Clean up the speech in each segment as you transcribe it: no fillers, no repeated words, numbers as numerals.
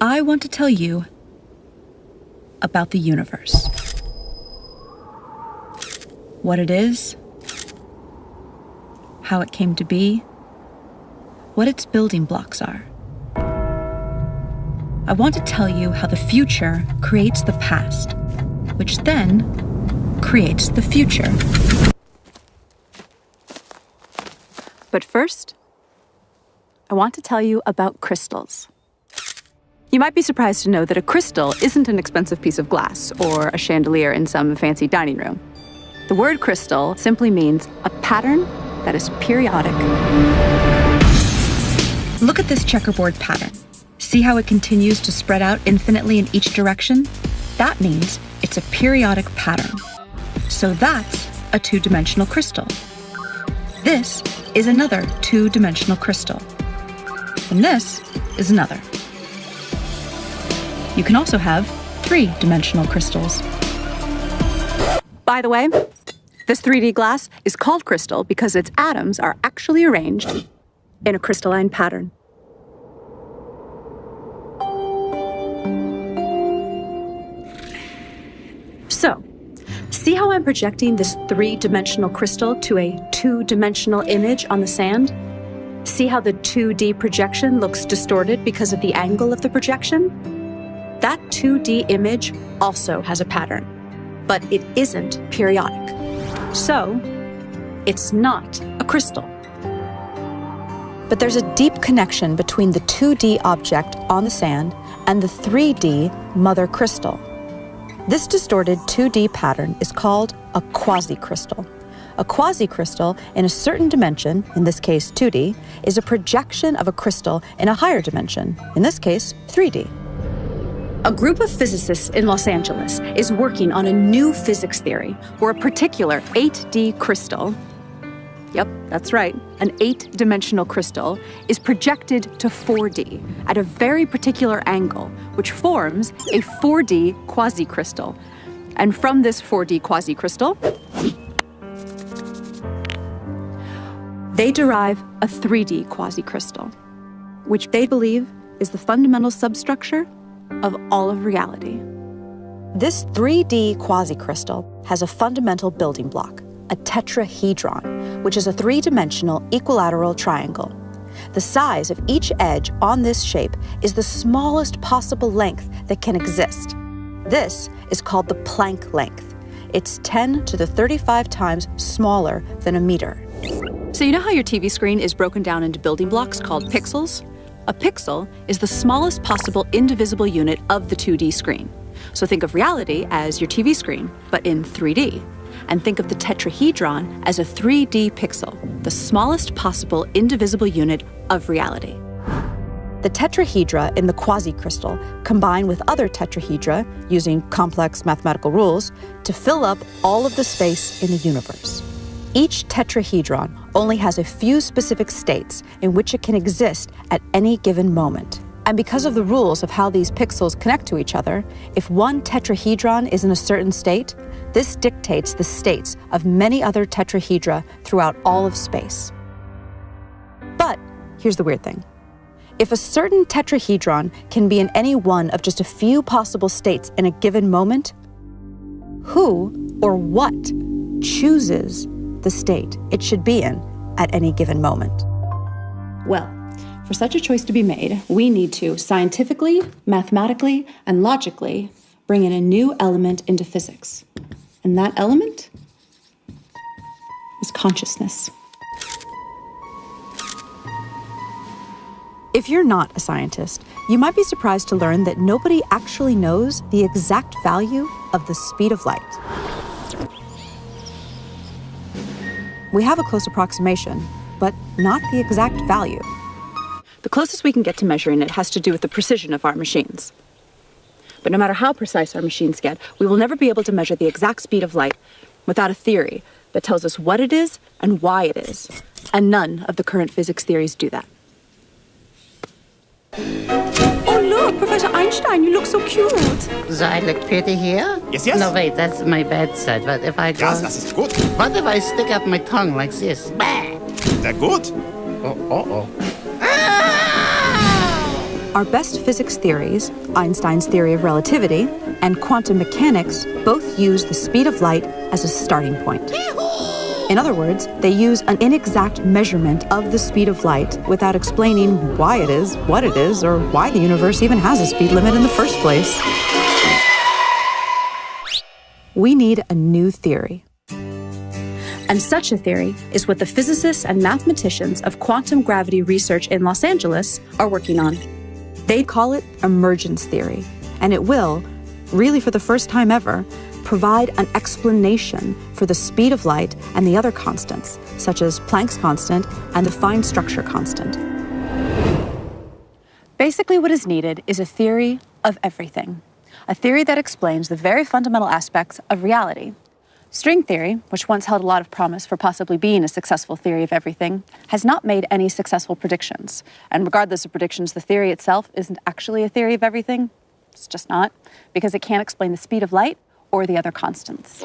I want to tell you about the universe. What it is, how it came to be, what its building blocks are. I want to tell you how the future creates the past, which then creates the future. But first, I want to tell you about crystals. You might be surprised to know that a crystal isn't an expensive piece of glass or a chandelier in some fancy dining room. The word crystal simply means a pattern that is periodic. Look at this checkerboard pattern. See how it continues to spread out infinitely in each direction? That means it's a periodic pattern. So that's a two-dimensional crystal. This is another two-dimensional crystal. And this is another. You can also have three-dimensional crystals. By the way, this 3D glass is called crystal because its atoms are actually arranged in a crystalline pattern. So, see how I'm projecting this three-dimensional crystal to a two-dimensional image on the sand? See how the 2D projection looks distorted because of the angle of the projection? That 2D image also has a pattern, but it isn't periodic. So, it's not a crystal. But there's a deep connection between the 2D object on the sand and the 3D mother crystal. This distorted 2D pattern is called a quasi-crystal. A quasi-crystal in a certain dimension, in this case 2D, is a projection of a crystal in a higher dimension, in this case 3D. A group of physicists in Los Angeles is working on a new physics theory where a particular 8D crystal, yep, that's right, an 8-dimensional crystal, is projected to 4D at a very particular angle, which forms a 4D quasi-crystal. And from this 4D quasi-crystal, they derive a 3D quasi-crystal, which they believe is the fundamental substructure of all of reality. This 3D quasi-crystal has a fundamental building block, a tetrahedron, which is a three-dimensional equilateral triangle. The size of each edge on this shape is the smallest possible length that can exist. This is called the Planck length. It's 10 to the 35 times smaller than a meter. So you know how your TV screen is broken down into building blocks called pixels? A pixel is the smallest possible indivisible unit of the 2D screen. So think of reality as your TV screen, but in 3D. And think of the tetrahedron as a 3D pixel, the smallest possible indivisible unit of reality. The tetrahedra in the quasi-crystal combine with other tetrahedra, using complex mathematical rules, to fill up all of the space in the universe. Each tetrahedron only has a few specific states in which it can exist at any given moment. And because of the rules of how these pixels connect to each other, if one tetrahedron is in a certain state, this dictates the states of many other tetrahedra throughout all of space. But here's the weird thing. If a certain tetrahedron can be in any one of just a few possible states in a given moment, who or what chooses the state it should be in at any given moment? Well, for such a choice to be made, we need to scientifically, mathematically, and logically bring in a new element into physics. And that element is consciousness. If you're not a scientist, you might be surprised to learn that nobody actually knows the exact value of the speed of light. We have a close approximation, but not the exact value. The closest we can get to measuring it has to do with the precision of our machines. But no matter how precise our machines get, we will never be able to measure the exact speed of light without a theory that tells us what it is and why it is. And none of the current physics theories do that. Oh, look, Professor Einstein, you look so cute. So I look pretty here? Yes, yes. No, wait, that's my bad side. But if I go... Ja, das ist gut. What if I stick up my tongue like this? Bah! Sehr gut. Oh, oh, oh. Our best physics theories, Einstein's theory of relativity and quantum mechanics, both use the speed of light as a starting point. In other words, they use an inexact measurement of the speed of light without explaining why it is, what it is, or why the universe even has a speed limit in the first place. We need a new theory. And such a theory is what the physicists and mathematicians of quantum gravity research in Los Angeles are working on. They call it emergence theory, and it will, really for the first time ever, provide an explanation for the speed of light and the other constants, such as Planck's constant and the fine structure constant. Basically, what is needed is a theory of everything, a theory that explains the very fundamental aspects of reality. String theory, which once held a lot of promise for possibly being a successful theory of everything, has not made any successful predictions. And regardless of predictions, the theory itself isn't actually a theory of everything. It's just not, because it can't explain the speed of light or the other constants.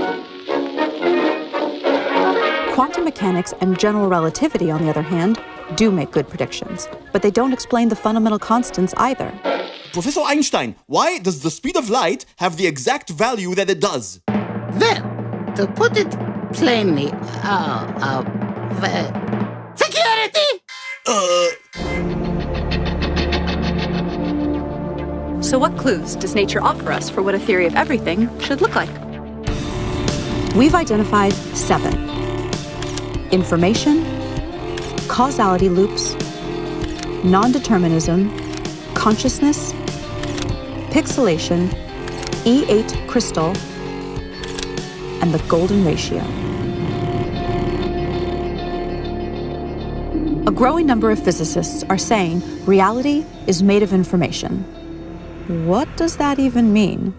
Quantum mechanics and general relativity, on the other hand, do make good predictions, but they don't explain the fundamental constants either. Professor Einstein, why does the speed of light have the exact value that it does? Well, to put it plainly, security! So what clues does nature offer us for what a theory of everything should look like? We've identified 7. Information, causality loops, non-determinism, consciousness, pixelation, E8 crystal, and the golden ratio. A growing number of physicists are saying reality is made of information. What does that even mean?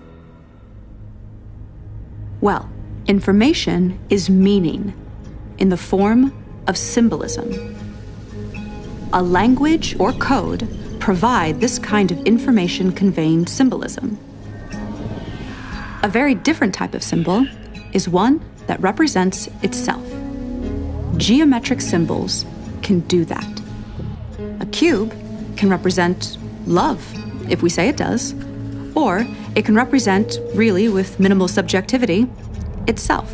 Well, information is meaning in the form of symbolism. A language or code provide this kind of information-conveying symbolism. A very different type of symbol is one that represents itself. Geometric symbols can do that. A cube can represent love, if we say it does, or it can represent, really with minimal subjectivity, itself.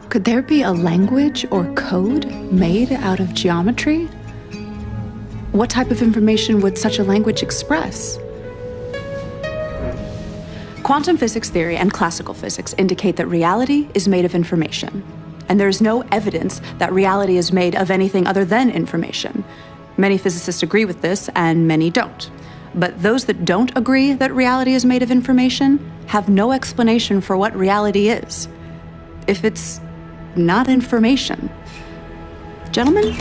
Could there be a language or code made out of geometry? What type of information would such a language express? Quantum physics theory and classical physics indicate that reality is made of information, and there is no evidence that reality is made of anything other than information. Many physicists agree with this, and many don't. But those that don't agree that reality is made of information have no explanation for what reality is, if it's not information. Gentlemen?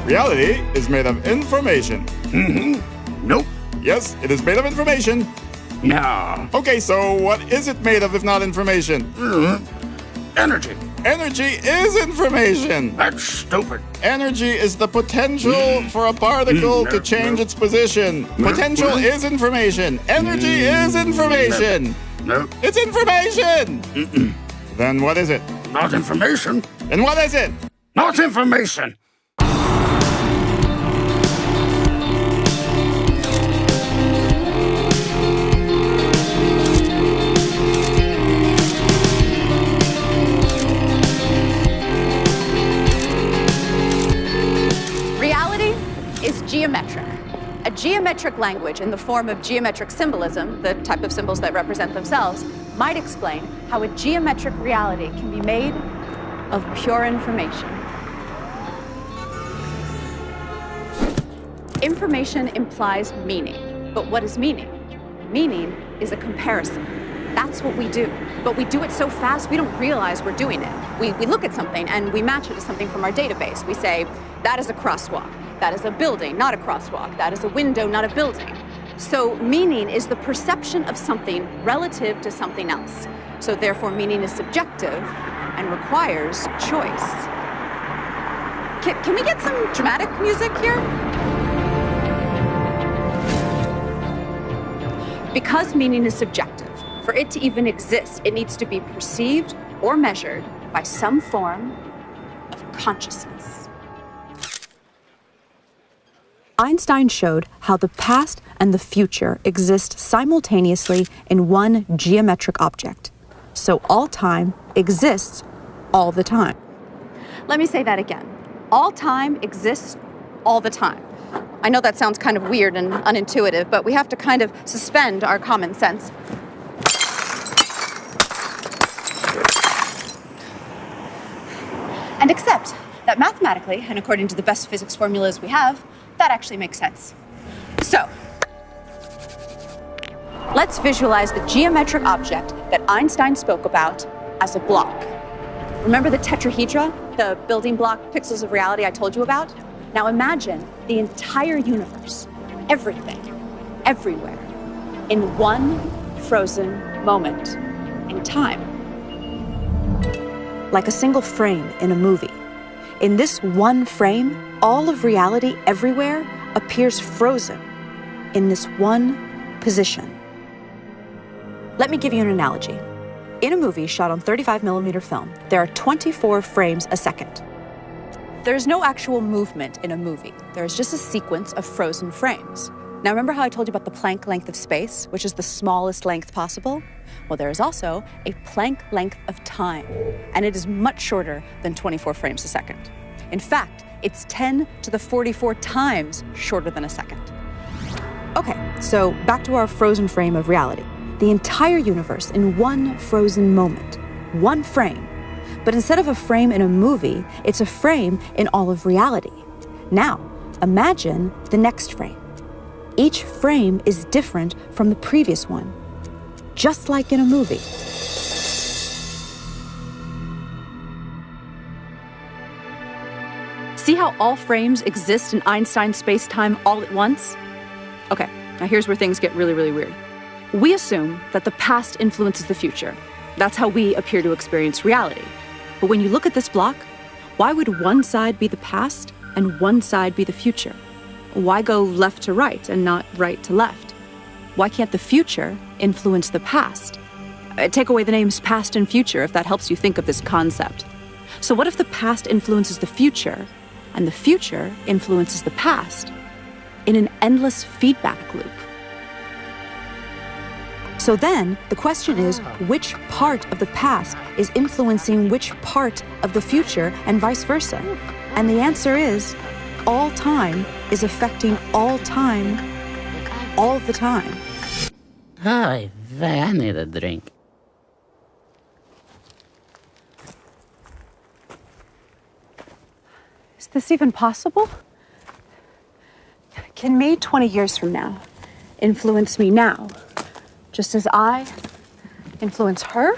Reality is made of information. Nope. Yes, it is made of information. No. Okay, so what is it made of if not information? Energy. Energy is information. That's stupid. Energy is the potential for a particle to change its position. Potential is information. Energy is information. No. It's information. Then what is it? Not information. And what is it? Not information. Geometric. A geometric language in the form of geometric symbolism, the type of symbols that represent themselves, might explain how a geometric reality can be made of pure information. Information implies meaning. But what is meaning? Meaning is a comparison. That's what we do. But we do it so fast, we don't realize we're doing it. We look at something and we match it to something from our database. We say, that is a crosswalk. That is a building, not a crosswalk. That is a window, not a building. So meaning is the perception of something relative to something else. So therefore, meaning is subjective and requires choice. Can we get some dramatic music here? Because meaning is subjective, for it to even exist, it needs to be perceived or measured by some form of consciousness. Einstein showed how the past and the future exist simultaneously in one geometric object. So all time exists all the time. Let me say that again. All time exists all the time. I know that sounds kind of weird and unintuitive, but we have to kind of suspend our common sense. And accept that mathematically, and according to the best physics formulas we have, that actually makes sense. So, let's visualize the geometric object that Einstein spoke about as a block. Remember the tetrahedra, the building block pixels of reality I told you about? Now imagine the entire universe, everything, everywhere, in one frozen moment in time. Like a single frame in a movie. In this one frame, all of reality everywhere appears frozen in this one position. Let me give you an analogy. In a movie shot on 35mm film, there are 24 frames a second. There is no actual movement in a movie. There is just a sequence of frozen frames. Now remember how I told you about the Planck length of space, which is the smallest length possible? Well, there is also a Planck length of time, and it is much shorter than 24 frames a second. In fact, it's 10 to the 44 times shorter than a second. Okay, so back to our frozen frame of reality. The entire universe in one frozen moment, one frame. But instead of a frame in a movie, it's a frame in all of reality. Now, imagine the next frame. Each frame is different from the previous one, just like in a movie. See how all frames exist in Einstein's space-time all at once? Okay, now here's where things get really, really weird. We assume that the past influences the future. That's how we appear to experience reality. But when you look at this block, why would one side be the past and one side be the future? Why go left to right and not right to left? Why can't the future influence the past? Take away the names past and future if that helps you think of this concept. So what if the past influences the future and the future influences the past in an endless feedback loop? So then, the question is, which part of the past is influencing which part of the future and vice versa? And the answer is, all time is affecting all time, all the time. Ay, I need a drink. Is this even possible? Can me 20 years from now influence me now, just as I influence her?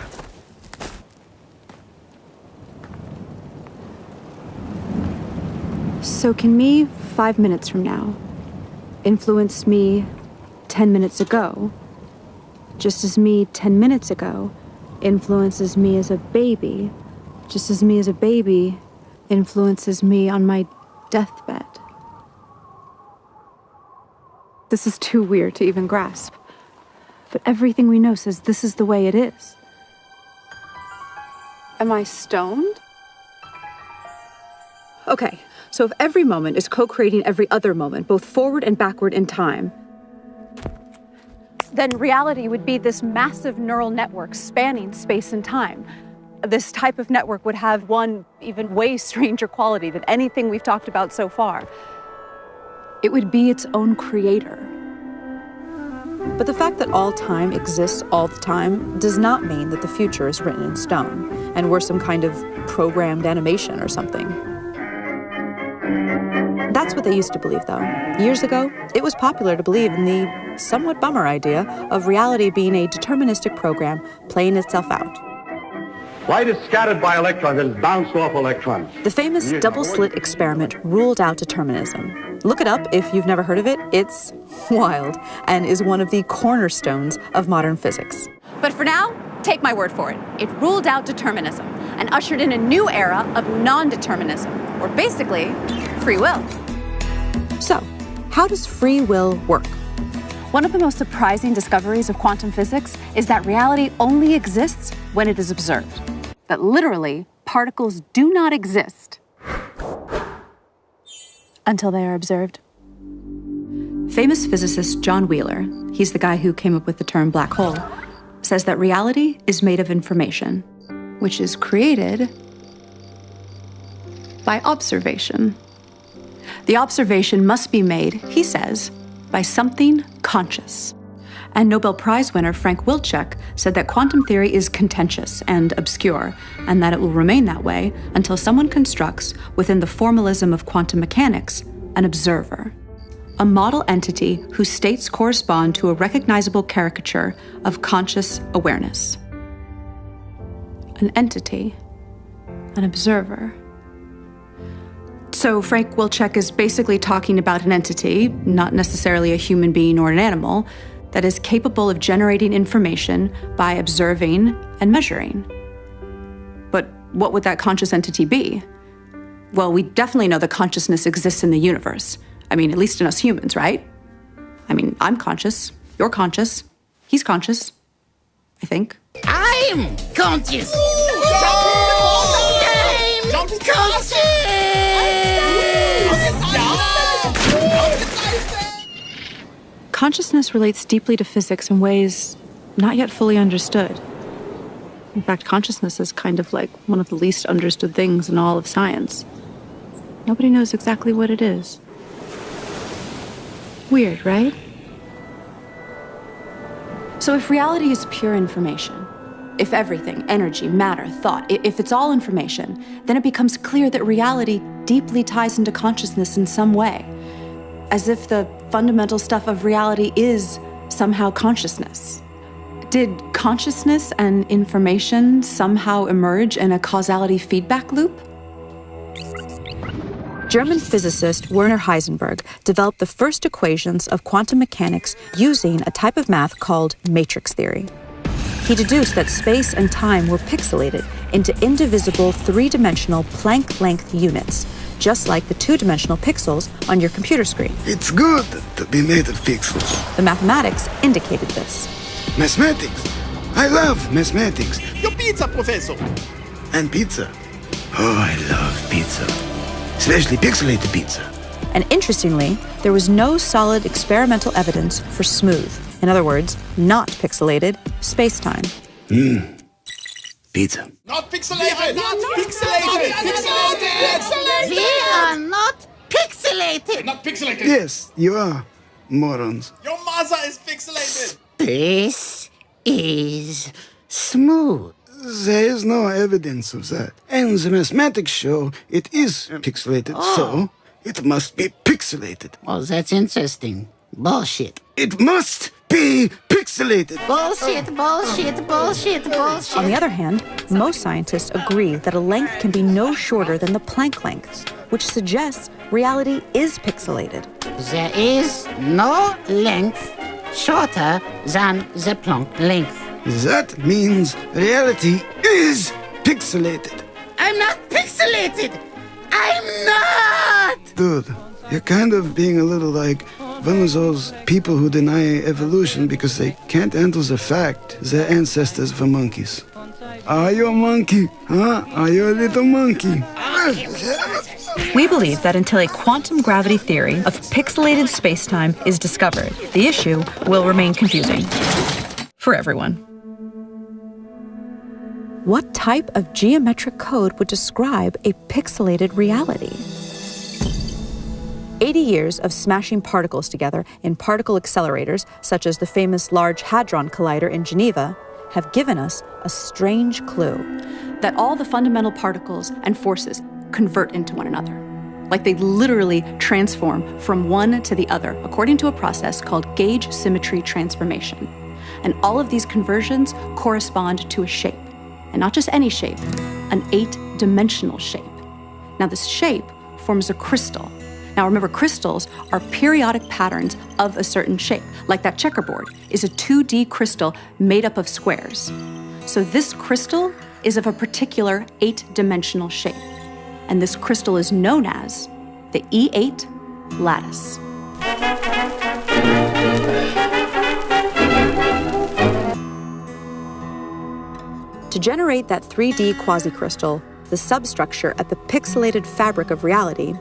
So can me 5 minutes from now influence me 10 minutes ago, just as me 10 minutes ago influences me as a baby, just as me as a baby influences me on my deathbed? This is too weird to even grasp. But everything we know says this is the way it is. Am I stoned? Okay, so if every moment is co-creating every other moment, both forward and backward in time, then reality would be this massive neural network spanning space and time. This type of network would have one even way stranger quality than anything we've talked about so far. It would be its own creator. But the fact that all time exists all the time does not mean that the future is written in stone, and we're some kind of programmed animation or something. That's what they used to believe, though. Years ago, it was popular to believe in the somewhat bummer idea of reality being a deterministic program playing itself out. Light is scattered by electrons and is bounced off electrons. The famous double-slit experiment ruled out determinism. Look it up if you've never heard of it. It's wild and is one of the cornerstones of modern physics. But for now, take my word for it. It ruled out determinism and ushered in a new era of non-determinism, or basically, free will. So, how does free will work? One of the most surprising discoveries of quantum physics is that reality only exists when it is observed. That literally, particles do not exist until they are observed. Famous physicist John Wheeler, he's the guy who came up with the term black hole, says that reality is made of information, which is created by observation. The observation must be made, he says, by something conscious. And Nobel Prize winner Frank Wilczek said that quantum theory is contentious and obscure, and that it will remain that way until someone constructs, within the formalism of quantum mechanics, an observer, a model entity whose states correspond to a recognizable caricature of conscious awareness. An entity, an observer. So Frank Wilczek is basically talking about an entity, not necessarily a human being or an animal, that is capable of generating information by observing and measuring. But what would that conscious entity be? Well, we definitely know that consciousness exists in the universe. I mean, at least in us humans, right? I mean, I'm conscious, you're conscious, he's conscious, I think. I'm conscious. I'm conscious. Consciousness relates deeply to physics in ways not yet fully understood. In fact, consciousness is kind of like one of the least understood things in all of science. Nobody knows exactly what it is. Weird, right? So if reality is pure information, if everything, energy, matter, thought, if it's all information, then it becomes clear that reality deeply ties into consciousness in some way, as if the fundamental stuff of reality is somehow consciousness. Did consciousness and information somehow emerge in a causality feedback loop? German physicist Werner Heisenberg developed the first equations of quantum mechanics using a type of math called matrix theory. He deduced that space and time were pixelated into indivisible three-dimensional Planck-length units, just like the two-dimensional pixels on your computer screen. It's good to be made of pixels. The mathematics indicated this. Mathematics. I love mathematics. Your pizza, Professor. And pizza. Oh, I love pizza. Especially pixelated pizza. And interestingly, there was no solid experimental evidence for smooth, in other words, not pixelated, space-time. Pizza. Not pixelated. Not pixelated. Pixelated. We are not pixelated. Not pixelated. Yes, you are, morons. Your mother is pixelated. This is smooth. There is no evidence of that. And the mathematics show it is pixelated, so it must be pixelated. Oh, that's interesting. Bullshit. It must be pixelated. Bullshit, bullshit, bullshit, bullshit. On the other hand, most scientists agree that a length can be no shorter than the Planck length, which suggests reality is pixelated. There is no length shorter than the Planck length. That means reality is pixelated. I'm not pixelated. I'm not. Dude, you're kind of being a little like one of those people who deny evolution because they can't handle the fact their ancestors were monkeys. Are you a monkey? Huh? Are you a little monkey? We believe that until a quantum gravity theory of pixelated spacetime is discovered, the issue will remain confusing for everyone. What type of geometric code would describe a pixelated reality? 80 years of smashing particles together in particle accelerators, such as the famous Large Hadron Collider in Geneva, have given us a strange clue that all the fundamental particles and forces convert into one another. Like they literally transform from one to the other, according to a process called gauge symmetry transformation. And all of these conversions correspond to a shape. And not just any shape, an 8-dimensional shape. Now this shape forms a crystal. Now remember, crystals are periodic patterns of a certain shape. Like that checkerboard is a 2D crystal made up of squares. So this crystal is of a particular 8-dimensional shape. And this crystal is known as the E8 lattice. To generate that 3D quasicrystal, the substructure at the pixelated fabric of reality,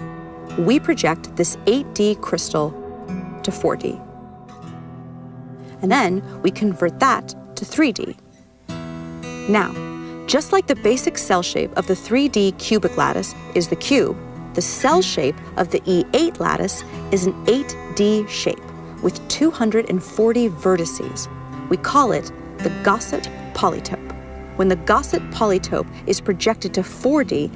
we project this 8D crystal to 4D. And then we convert that to 3D. Now, just like the basic cell shape of the 3D cubic lattice is the cube, the cell shape of the E8 lattice is an 8D shape with 240 vertices. We call it the Gaussian polytope. When the Gaussian polytope is projected to 4D,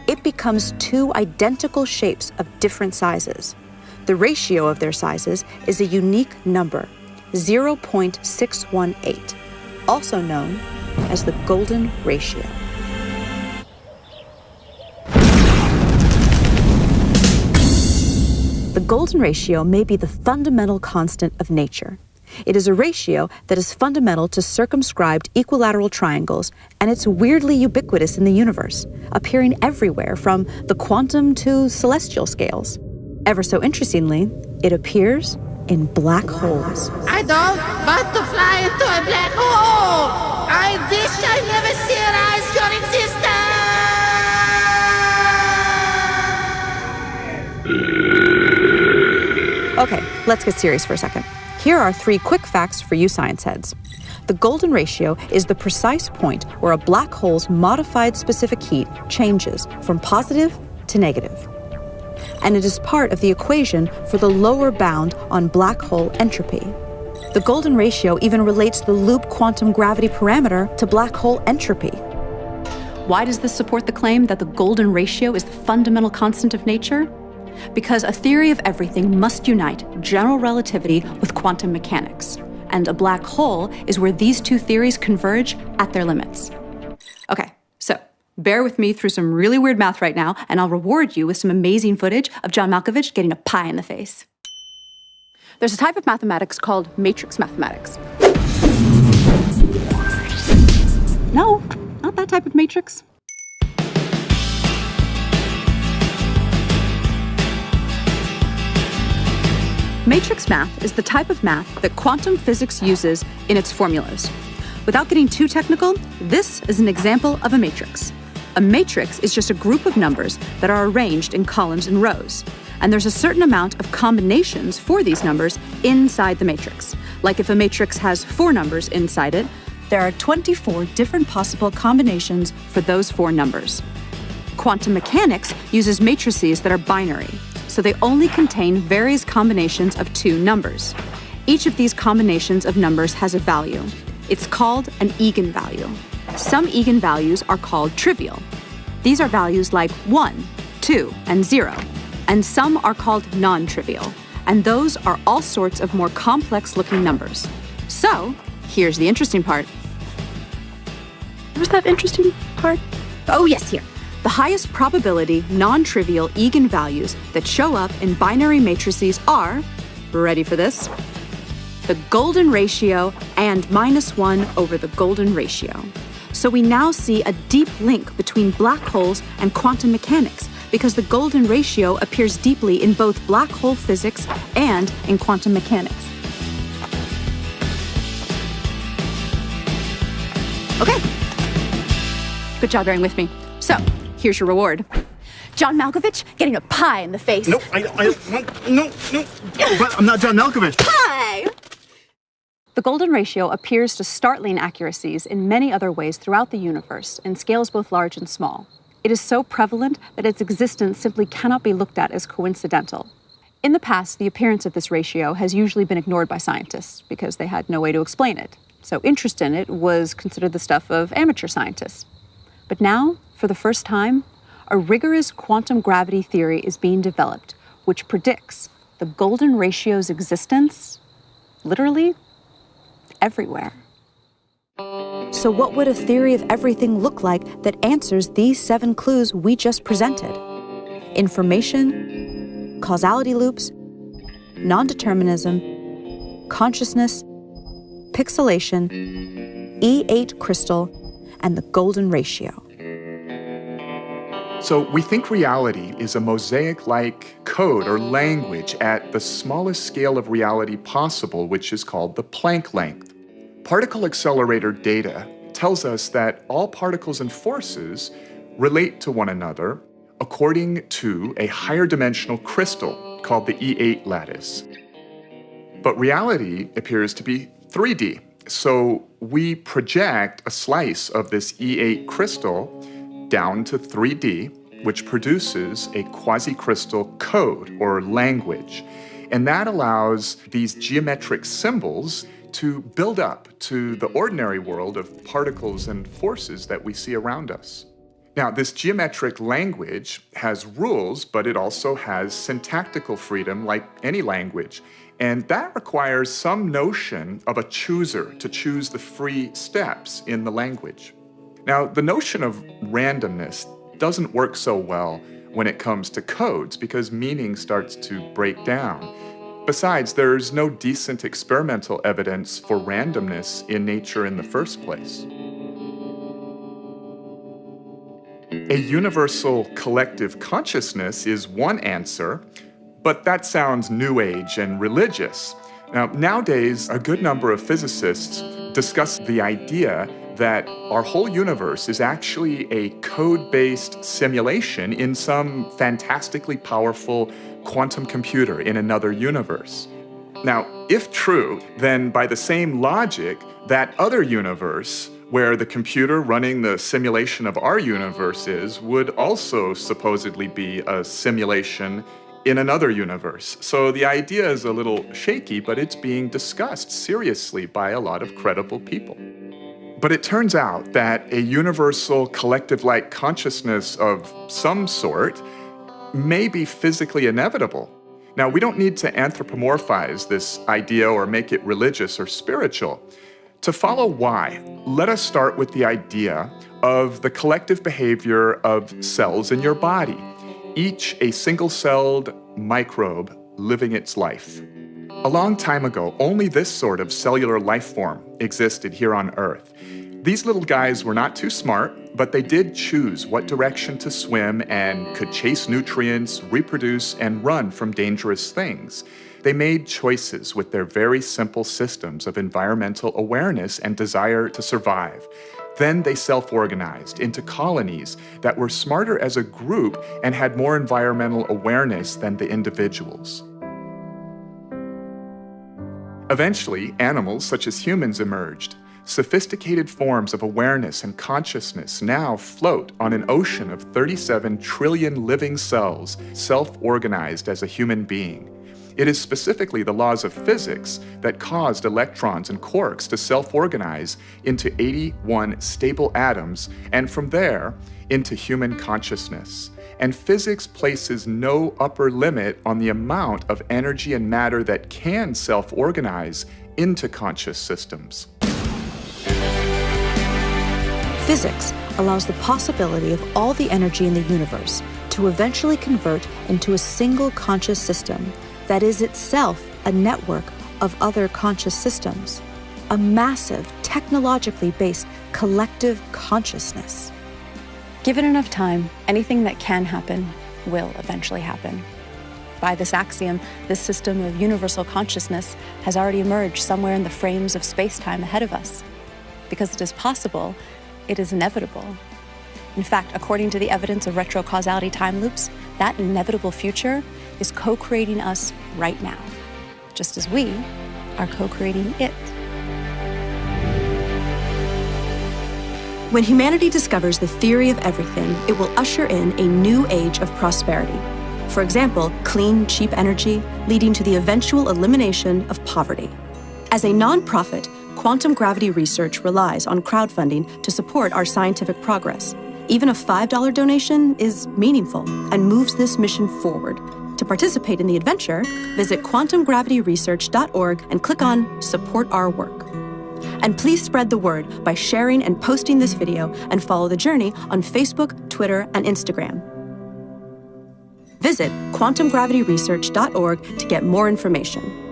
it becomes two identical shapes of different sizes. The ratio of their sizes is a unique number, 0.618, also known as the golden ratio. The golden ratio may be the fundamental constant of nature. It is a ratio that is fundamental to circumscribed equilateral triangles, and it's weirdly ubiquitous in the universe, appearing everywhere from the quantum to celestial scales. Ever so interestingly, it appears in black holes. I don't want to fly into a black hole! I wish I never realized your existence! Okay, let's get serious for a second. Here are 3 quick facts for you science heads. The golden ratio is the precise point where a black hole's modified specific heat changes from positive to negative. And it is part of the equation for the lower bound on black hole entropy. The golden ratio even relates the loop quantum gravity parameter to black hole entropy. Why does this support the claim that the golden ratio is the fundamental constant of nature? Because a theory of everything must unite general relativity with quantum mechanics, and a black hole is where these two theories converge at their limits. Okay, so bear with me through some really weird math right now, and I'll reward you with some amazing footage of John Malkovich getting a pie in the face. There's a type of mathematics called matrix mathematics. No, not that type of matrix. Matrix math is the type of math that quantum physics uses in its formulas. Without getting too technical, this is an example of a matrix. A matrix is just a group of numbers that are arranged in columns and rows. And there's a certain amount of combinations for these numbers inside the matrix. Like if a matrix has 4 numbers inside it, there are 24 different possible combinations for those 4 numbers. Quantum mechanics uses matrices that are binary, so they only contain various combinations of 2 numbers. Each of these combinations of numbers has a value. It's called an eigenvalue. Some eigenvalues are called trivial. These are values like 1, 2, and 0. And some are called non-trivial, and those are all sorts of more complex-looking numbers. So, here's the interesting part. Where's that interesting part? Oh, yes, here. The highest probability non-trivial eigenvalues that show up in binary matrices are, ready for this, the golden ratio and -1 over the golden ratio. So we now see a deep link between black holes and quantum mechanics, because the golden ratio appears deeply in both black hole physics and in quantum mechanics. Okay. Good job bearing with me. So, here's your reward. John Malkovich getting a pie in the face. No, no, but I'm not John Malkovich. Pie! The golden ratio appears to startling accuracies in many other ways throughout the universe, in scales both large and small. It is so prevalent that its existence simply cannot be looked at as coincidental. In the past, the appearance of this ratio has usually been ignored by scientists because they had no way to explain it. So interest in it was considered the stuff of amateur scientists. But now, for the first time, a rigorous quantum gravity theory is being developed, which predicts the golden ratio's existence, literally, everywhere. So what would a theory of everything look like that answers these 7 clues we just presented? Information, causality loops, non-determinism, consciousness, pixelation, E8 crystal, and the golden ratio. So we think reality is a mosaic-like code or language at the smallest scale of reality possible, which is called the Planck length. Particle accelerator data tells us that all particles and forces relate to one another according to a higher dimensional crystal called the E8 lattice. But reality appears to be 3D. So we project a slice of this E8 crystal down to 3D, which produces a quasi-crystal code or language. And that allows these geometric symbols to build up to the ordinary world of particles and forces that we see around us. Now, this geometric language has rules, but it also has syntactical freedom like any language. And that requires some notion of a chooser to choose the free steps in the language. Now, the notion of randomness doesn't work so well when it comes to codes because meaning starts to break down. Besides, there's no decent experimental evidence for randomness in nature in the first place. A universal collective consciousness is one answer, but that sounds new age and religious. Now, nowadays, a good number of physicists discuss the idea that our whole universe is actually a code-based simulation in some fantastically powerful quantum computer in another universe. Now, if true, then by the same logic, that other universe where the computer running the simulation of our universe is would also supposedly be a simulation in another universe. So the idea is a little shaky, but it's being discussed seriously by a lot of credible people. But it turns out that a universal collective-like consciousness of some sort may be physically inevitable. Now, we don't need to anthropomorphize this idea or make it religious or spiritual. To follow why, let us start with the idea of the collective behavior of cells in your body, each a single-celled microbe living its life. A long time ago, only this sort of cellular life form existed here on Earth. These little guys were not too smart, but they did choose what direction to swim and could chase nutrients, reproduce, and run from dangerous things. They made choices with their very simple systems of environmental awareness and desire to survive. Then they self-organized into colonies that were smarter as a group and had more environmental awareness than the individuals. Eventually, animals such as humans emerged. Sophisticated forms of awareness and consciousness now float on an ocean of 37 trillion living cells, self-organized as a human being. It is specifically the laws of physics that caused electrons and quarks to self-organize into 81 stable atoms, and from there, into human consciousness. And physics places no upper limit on the amount of energy and matter that can self-organize into conscious systems. Physics allows the possibility of all the energy in the universe to eventually convert into a single conscious system that is itself a network of other conscious systems, a massive, technologically based collective consciousness. Given enough time, anything that can happen will eventually happen. By this axiom, this system of universal consciousness has already emerged somewhere in the frames of space-time ahead of us. Because it is possible, it is inevitable. In fact, according to the evidence of retrocausality time loops, that inevitable future is co-creating us right now, just as we are co-creating it. When humanity discovers the theory of everything, it will usher in a new age of prosperity. For example, clean, cheap energy, leading to the eventual elimination of poverty. As a nonprofit, Quantum Gravity Research relies on crowdfunding to support our scientific progress. Even a $5 donation is meaningful and moves this mission forward. To participate in the adventure, visit quantumgravityresearch.org and click on Support Our Work. And please spread the word by sharing and posting this video and follow the journey on Facebook, Twitter, and Instagram. Visit quantumgravityresearch.org to get more information.